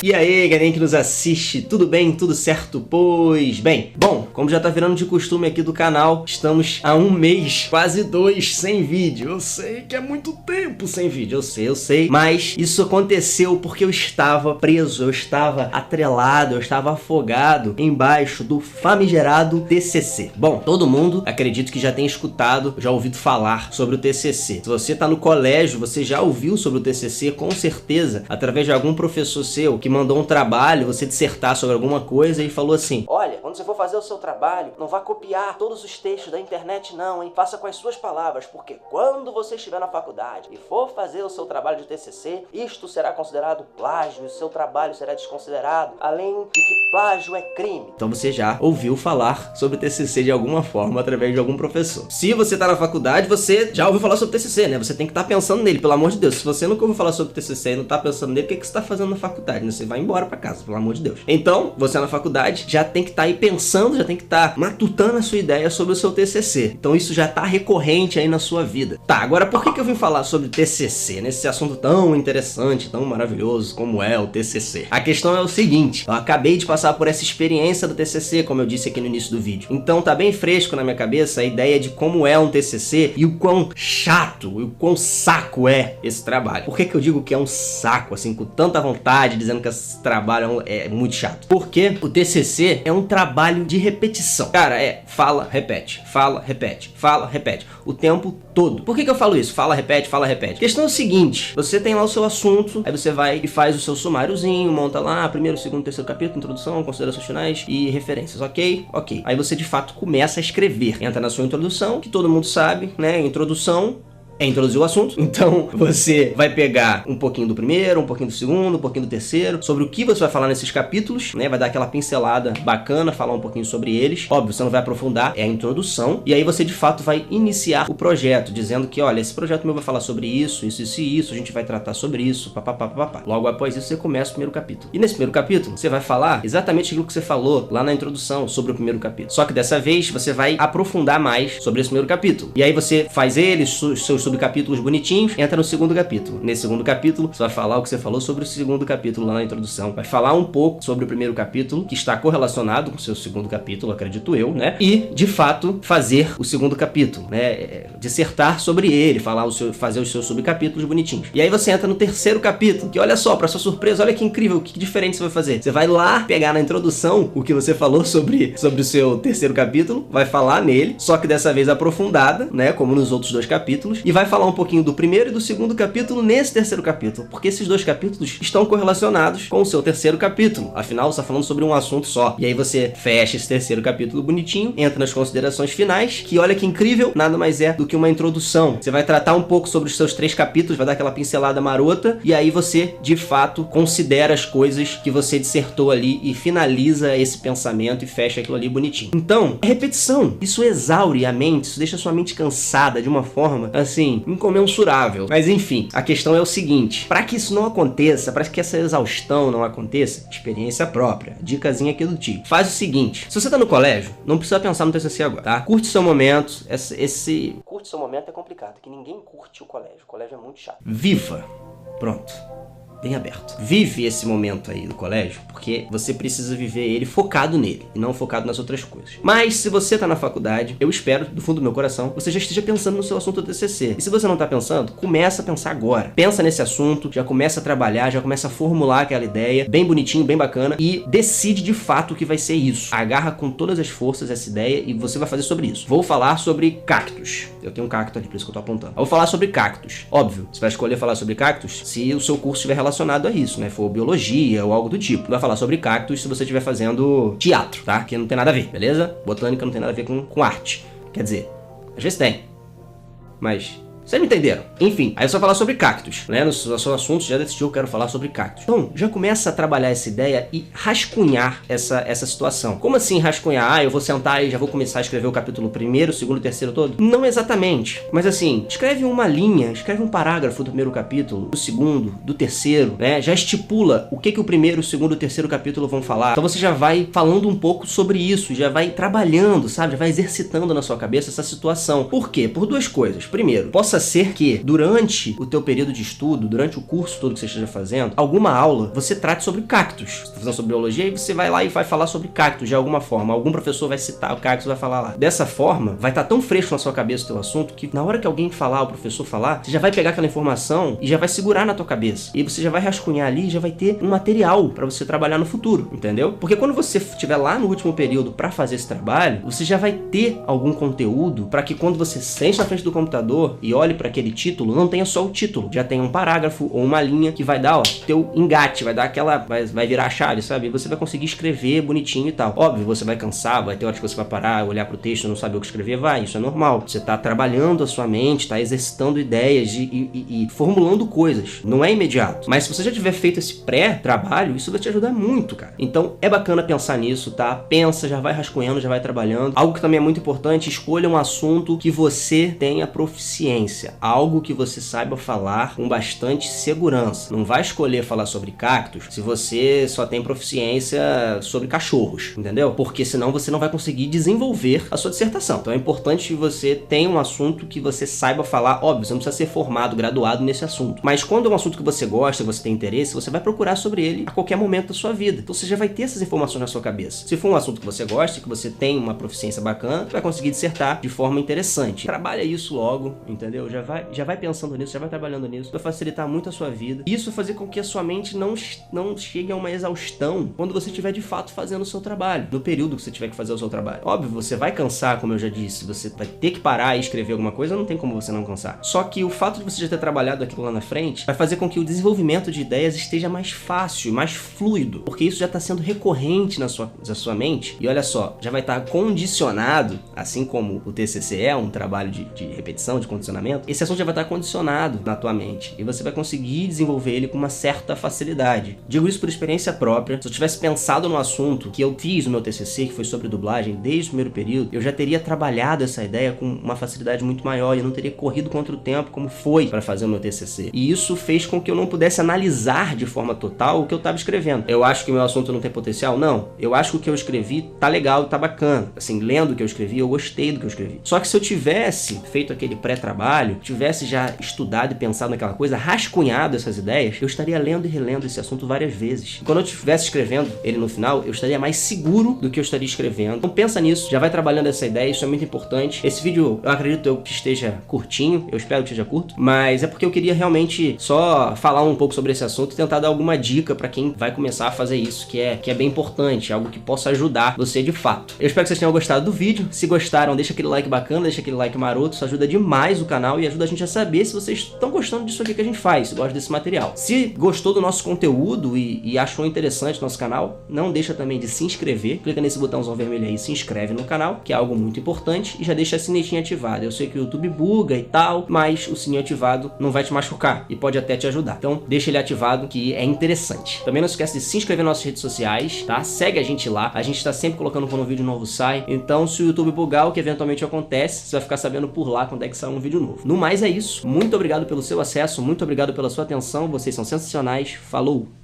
E aí, galerinha que nos assiste, tudo bem? Tudo certo? Pois bem. Bom, como já tá virando de costume aqui do canal, estamos há um mês, quase 2, sem vídeo. Eu sei que é muito tempo sem vídeo, eu sei. Mas isso aconteceu porque eu estava preso, eu estava atrelado, eu estava afogado embaixo do famigerado TCC. Bom, todo mundo, acredito que já tem escutado, já ouvido falar sobre o TCC. Se você tá no colégio, você já ouviu sobre o TCC, com certeza, através de algum professor seu que mandou um trabalho, você dissertar sobre alguma coisa e falou assim: olha, quando você for fazer o seu trabalho, não vá copiar todos os textos da internet não, hein? Faça com as suas palavras, porque quando você estiver na faculdade e for fazer o seu trabalho de TCC, isto será considerado plágio e o seu trabalho será desconsiderado, além de que plágio é crime. Então você já ouviu falar sobre o TCC de alguma forma através de algum professor. Se você tá na faculdade, você já ouviu falar sobre o TCC, né? Você tem que estar pensando nele, pelo amor de Deus. Se você nunca ouviu falar sobre o TCC e não tá pensando nele, o que você tá fazendo na faculdade? Você vai embora pra casa, pelo amor de Deus. Então, você na faculdade já tem que estar aí pensando, já tem que estar matutando a sua ideia sobre o seu TCC. Então isso já tá recorrente aí na sua vida. Tá, agora por que eu vim falar sobre TCC, nesse assunto tão interessante, tão maravilhoso como é o TCC? A questão é o seguinte: eu acabei de passar por essa experiência do TCC, como eu disse aqui no início do vídeo. Então tá bem fresco na minha cabeça a ideia de como é um TCC e o quão chato, e o quão saco é esse trabalho. Por que eu digo que é um saco, assim, com tanta vontade, dizendo que esse trabalho é muito chato? Porque o TCC é um trabalho de repetição. Cara, fala, repete, fala, repete, fala, repete, o tempo todo. Por que eu falo isso? Fala, repete, fala, repete. A questão é o seguinte: você tem lá o seu assunto, aí você vai e faz o seu sumáriozinho, monta lá primeiro, segundo, terceiro capítulo, introdução, considerações finais e referências, ok? Ok. Aí você de fato começa a escrever. Entra na sua introdução, que todo mundo sabe, né? Introdução é introduzir o assunto. Então você vai pegar um pouquinho do primeiro, um pouquinho do segundo, um pouquinho do terceiro, sobre o que você vai falar nesses capítulos, né? Vai dar aquela pincelada bacana, falar um pouquinho sobre eles. Óbvio, você não vai aprofundar, é a introdução. E aí você de fato vai iniciar o projeto, dizendo que, olha, esse projeto meu vai falar sobre isso, isso, isso e isso, a gente vai tratar sobre isso, papapá, papapá. Logo após isso você começa o primeiro capítulo. E nesse primeiro capítulo você vai falar exatamente aquilo que você falou lá na introdução sobre o primeiro capítulo. Só que dessa vez você vai aprofundar mais sobre esse primeiro capítulo. E aí você faz seus subcapítulos bonitinhos, entra no segundo capítulo. Nesse segundo capítulo, você vai falar o que você falou sobre o segundo capítulo lá na introdução. Vai falar um pouco sobre o primeiro capítulo, que está correlacionado com o seu segundo capítulo, acredito eu, né? E, de fato, fazer o segundo capítulo, né? Dissertar sobre ele, fazer os seus subcapítulos bonitinhos. E aí você entra no terceiro capítulo, que olha só, para sua surpresa, olha que incrível, que diferente você vai fazer. Você vai lá pegar na introdução o que você falou sobre o seu terceiro capítulo, vai falar nele, só que dessa vez aprofundada, né? Como nos outros dois capítulos, e vai falar um pouquinho do primeiro e do segundo capítulo nesse terceiro capítulo, porque esses dois capítulos estão correlacionados com o seu terceiro capítulo. Afinal, você está falando sobre um assunto só. E aí você fecha esse terceiro capítulo bonitinho, entra nas considerações finais, que olha que incrível, nada mais é do que uma introdução. Você vai tratar um pouco sobre os seus 3 capítulos, vai dar aquela pincelada marota, e aí você, de fato, considera as coisas que você dissertou ali e finaliza esse pensamento e fecha aquilo ali bonitinho. Então, repetição. Isso exaure a mente, isso deixa a sua mente cansada de uma forma, assim, incomensurável. Mas enfim, a questão é o seguinte: para que isso não aconteça, para que essa exaustão não aconteça, experiência própria, dicasinha aqui do tio. Faz o seguinte: se você tá no colégio, não precisa pensar no TCC agora, tá? Curte seu momento, curte seu momento é complicado, que ninguém curte o colégio é muito chato. Viva! Pronto. Bem aberto. Vive esse momento aí do colégio, porque você precisa viver ele focado nele, e não focado nas outras coisas. Mas se você tá na faculdade, eu espero, do fundo do meu coração, você já esteja pensando no seu assunto do TCC. E se você não tá pensando, começa a pensar agora. Pensa nesse assunto, já começa a trabalhar, já começa a formular aquela ideia, bem bonitinho, bem bacana, e decide de fato o que vai ser isso. Agarra com todas as forças essa ideia e você vai fazer sobre isso. Vou falar sobre cactos. Eu tenho um cacto ali, por isso que eu tô apontando. Eu vou falar sobre cactos. Óbvio, você vai escolher falar sobre cactos se o seu curso estiver relacionado a isso, né? For biologia ou algo do tipo. Vai falar sobre cactos se você estiver fazendo teatro, tá? Que não tem nada a ver, beleza? Botânica não tem nada a ver com arte. Quer dizer, às vezes tem. Mas vocês me entenderam? Enfim, aí você vai falar sobre cactos, né? No seu assunto, já decidiu que eu quero falar sobre cactos. Então, já começa a trabalhar essa ideia e rascunhar essa situação. Como assim rascunhar? Ah, eu vou sentar e já vou começar a escrever o capítulo primeiro, segundo, terceiro todo? Não exatamente. Mas assim, escreve uma linha, escreve um parágrafo do primeiro capítulo, do segundo, do terceiro, né? Já estipula o que o primeiro, o segundo e o terceiro capítulo vão falar. Então você já vai falando um pouco sobre isso, já vai trabalhando, sabe? Já vai exercitando na sua cabeça essa situação. Por quê? Por duas coisas. Primeiro, possa ser que durante o teu período de estudo, durante o curso todo que você esteja fazendo, alguma aula você trate sobre cactos. Você está fazendo sobre biologia e você vai lá e vai falar sobre cactos de alguma forma. Algum professor vai citar o cactus e vai falar lá. Dessa forma, vai estar tão fresco na sua cabeça o teu assunto que na hora que alguém falar, o professor falar, você já vai pegar aquela informação e já vai segurar na tua cabeça. E você já vai rascunhar ali e já vai ter um material para você trabalhar no futuro, entendeu? Porque quando você estiver lá no último período para fazer esse trabalho, você já vai ter algum conteúdo para que quando você sente na frente do computador e olhe para aquele título, não tenha só o título, já tenha um parágrafo ou uma linha que vai dar, ó, teu engate, vai dar aquela, vai virar a chave, sabe? E você vai conseguir escrever bonitinho e tal. Óbvio, você vai cansar, vai ter horas que você vai parar, olhar pro texto, não saber o que escrever, isso é normal. Você tá trabalhando a sua mente, tá exercitando ideias e formulando coisas. Não é imediato. Mas se você já tiver feito esse pré-trabalho, isso vai te ajudar muito, cara. Então, é bacana pensar nisso, tá? Pensa, já vai rascunhando, já vai trabalhando. Algo que também é muito importante, escolha um assunto que você tenha proficiência. Algo que você saiba falar com bastante segurança. Não vai escolher falar sobre cactos se você só tem proficiência sobre cachorros, entendeu? Porque senão você não vai conseguir desenvolver a sua dissertação. Então é importante que você tenha um assunto que você saiba falar. Óbvio, você não precisa ser formado, graduado nesse assunto. Mas quando é um assunto que você gosta, que você tem interesse, você vai procurar sobre ele a qualquer momento da sua vida. Então você já vai ter essas informações na sua cabeça. Se for um assunto que você gosta, que você tem uma proficiência bacana, você vai conseguir dissertar de forma interessante. Trabalha isso logo, entendeu? Já vai pensando nisso, já vai trabalhando nisso. Vai facilitar muito a sua vida. Isso vai fazer com que a sua mente não chegue a uma exaustão quando você estiver de fato fazendo o seu trabalho, no período que você tiver que fazer o seu trabalho. Óbvio, você vai cansar, como eu já disse, você vai ter que parar e escrever alguma coisa, não tem como você não cansar. Só que o fato de você já ter trabalhado aquilo lá na frente vai fazer com que o desenvolvimento de ideias esteja mais fácil, mais fluido, porque isso já está sendo recorrente na sua mente. E olha só, já vai estar condicionado, assim como o TCC é um trabalho de repetição, de condicionamento, esse assunto já vai estar condicionado na tua mente e você vai conseguir desenvolver ele com uma certa facilidade. Digo isso por experiência própria. Se eu tivesse pensado no assunto que eu fiz no meu TCC, que foi sobre dublagem, desde o primeiro período, eu já teria trabalhado essa ideia com uma facilidade muito maior e eu não teria corrido contra o tempo como foi para fazer o meu TCC. E isso fez com que eu não pudesse analisar de forma total o que eu estava escrevendo. Eu acho que o meu assunto não tem potencial? Não. Eu acho que o que eu escrevi tá legal, tá bacana. Assim, lendo o que eu escrevi, eu gostei do que eu escrevi. Só que se eu tivesse feito aquele pré-trabalho, tivesse já estudado e pensado naquela coisa, rascunhado essas ideias, eu estaria lendo e relendo esse assunto várias vezes. E quando eu estivesse escrevendo ele no final, eu estaria mais seguro do que eu estaria escrevendo. Então pensa nisso, já vai trabalhando essa ideia, isso é muito importante. Esse vídeo, eu acredito que esteja curtinho, eu espero que esteja curto, mas é porque eu queria realmente só falar um pouco sobre esse assunto e tentar dar alguma dica pra quem vai começar a fazer isso, que é bem importante, algo que possa ajudar você de fato. Eu espero que vocês tenham gostado do vídeo. Se gostaram, deixa aquele like bacana, deixa aquele like maroto, isso ajuda demais o canal e ajuda a gente a saber se vocês estão gostando disso aqui que a gente faz, se gosta desse material. Se gostou do nosso conteúdo e achou interessante o nosso canal, não deixa também de se inscrever, clica nesse botãozão vermelho aí e se inscreve no canal, que é algo muito importante, e já deixa a sinetinha ativada. Eu sei que o YouTube buga e tal, mas o sininho ativado não vai te machucar e pode até te ajudar. Então deixa ele ativado, que é interessante. Também não esquece de se inscrever nas nossas redes sociais, tá? Segue a gente lá, a gente tá sempre colocando quando um vídeo novo sai, então se o YouTube bugar, o que eventualmente acontece, você vai ficar sabendo por lá quando é que sai um vídeo novo. No mais é isso, muito obrigado pelo seu acesso, muito obrigado pela sua atenção, vocês são sensacionais, falou!